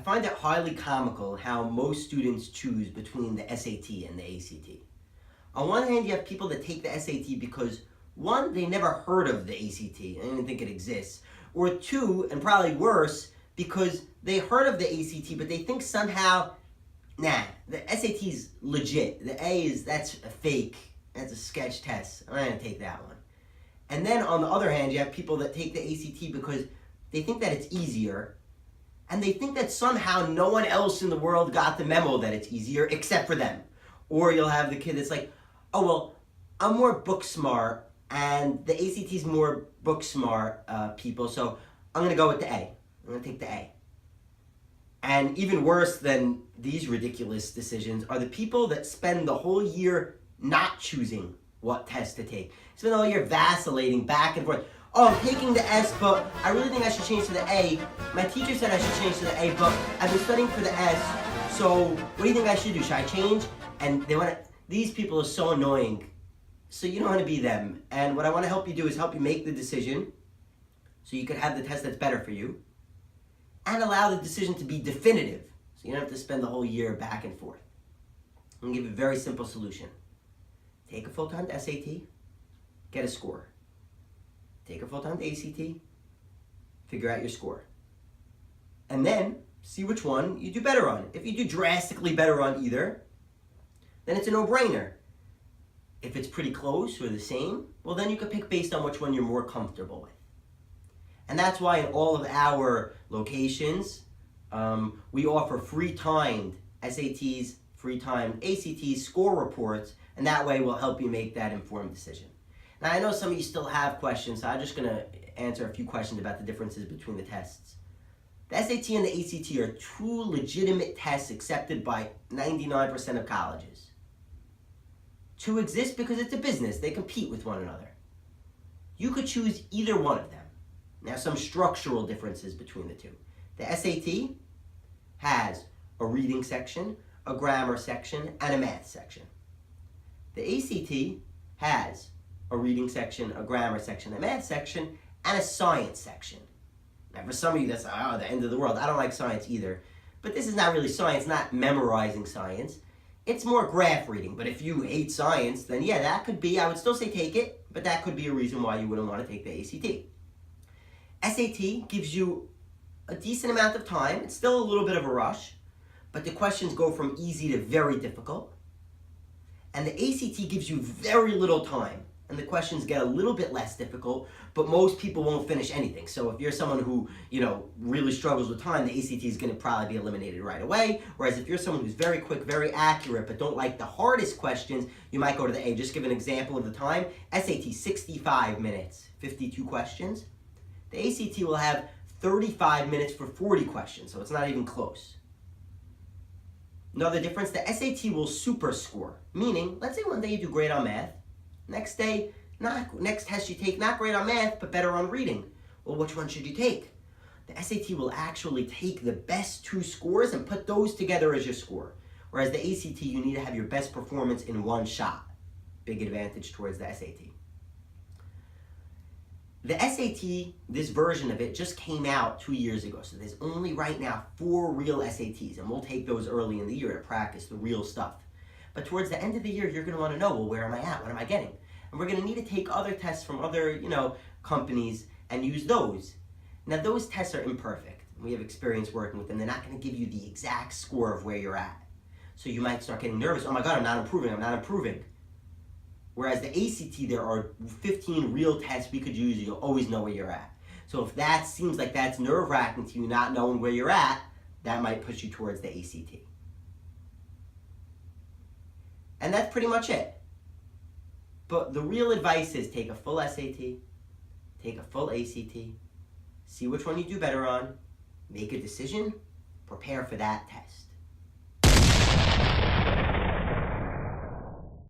find it highly comical how most students choose between the SAT and the ACT. On one hand, you have people that take the SAT because, one, they never heard of the ACT, and they didn't think it exists, or two, and probably worse, because they heard of the ACT, but they think somehow, nah, the SAT's legit. The that's a fake. That's a sketch test. I'm not going to take that one. And then on the other hand, you have people that take the ACT because they think that it's easier, and they think that somehow no one else in the world got the memo that it's easier except for them. Or you'll have the kid that's like, oh, well, I'm more book smart, and the ACT's more book smart people, so I'm going to go with the A. I'm going to take the A. And even worse than these ridiculous decisions are the people that spend the whole year not choosing what test to take. Spend the whole year vacillating back and forth. Oh, I'm taking the S, but I really think I should change to the A. My teacher said I should change to the A, but I've been studying for the S, so what do you think I should do? Should I change? And these people are so annoying. So you don't want to be them. And what I want to help you do is help you make the decision so you can have the test that's better for you, and allow the decision to be definitive, so you don't have to spend the whole year back and forth. I'm going to give you a very simple solution. Take a full-time SAT, get a score. Take a full-time ACT, figure out your score. And then see which one you do better on. If you do drastically better on either, then it's a no-brainer. If it's pretty close or the same, well then you can pick based on which one you're more comfortable with. And that's why in all of our locations, we offer free-timed SATs, free-timed ACTs, score reports, and that way we'll help you make that informed decision. Now I know some of you still have questions, so I'm just going to answer a few questions about the differences between the tests. The SAT and the ACT are two legitimate tests accepted by 99% of colleges. Two exist because it's a business. They compete with one another. You could choose either one of them. Now, some structural differences between the two. The SAT has a reading section, a grammar section, and a math section. The ACT has a reading section, a grammar section, a math section, and a science section. Now, for some of you, that's the end of the world. I don't like science either. But this is not really science, not memorizing science. It's more graph reading. But if you hate science, then yeah, that could be, I would still say take it, but that could be a reason why you wouldn't want to take the ACT. SAT gives you a decent amount of time. It's still a little bit of a rush, but the questions go from easy to very difficult. And the ACT gives you very little time, and the questions get a little bit less difficult, but most people won't finish anything. So if you're someone who, really struggles with time, the ACT is going to probably be eliminated right away. Whereas if you're someone who's very quick, very accurate, but don't like the hardest questions, you might go to the A. Just give an example of the time. SAT, 65 minutes, 52 questions. The ACT will have 35 minutes for 40 questions, so it's not even close. Another difference, the SAT will super score, meaning, let's say one day you do great on math, next test you take not great on math, but better on reading. Well, which one should you take? The SAT will actually take the best two scores and put those together as your score. Whereas the ACT, you need to have your best performance in one shot. Big advantage towards the SAT. The SAT, this version of it, just came out 2 years ago. So there's only right now 4 real SATs, and we'll take those early in the year to practice the real stuff. But towards the end of the year, you're going to want to know, well, where am I at? What am I getting? And we're going to need to take other tests from other, companies and use those. Now, those tests are imperfect. We have experience working with them. They're not going to give you the exact score of where you're at. So you might start getting nervous. Oh my God, I'm not improving. Whereas the ACT, there are 15 real tests we could use. You'll always know where you're at. So if that seems like that's nerve-wracking to you, not knowing where you're at, that might push you towards the ACT. And that's pretty much it. But the real advice is take a full SAT, take a full ACT, see which one you do better on, make a decision, prepare for that test.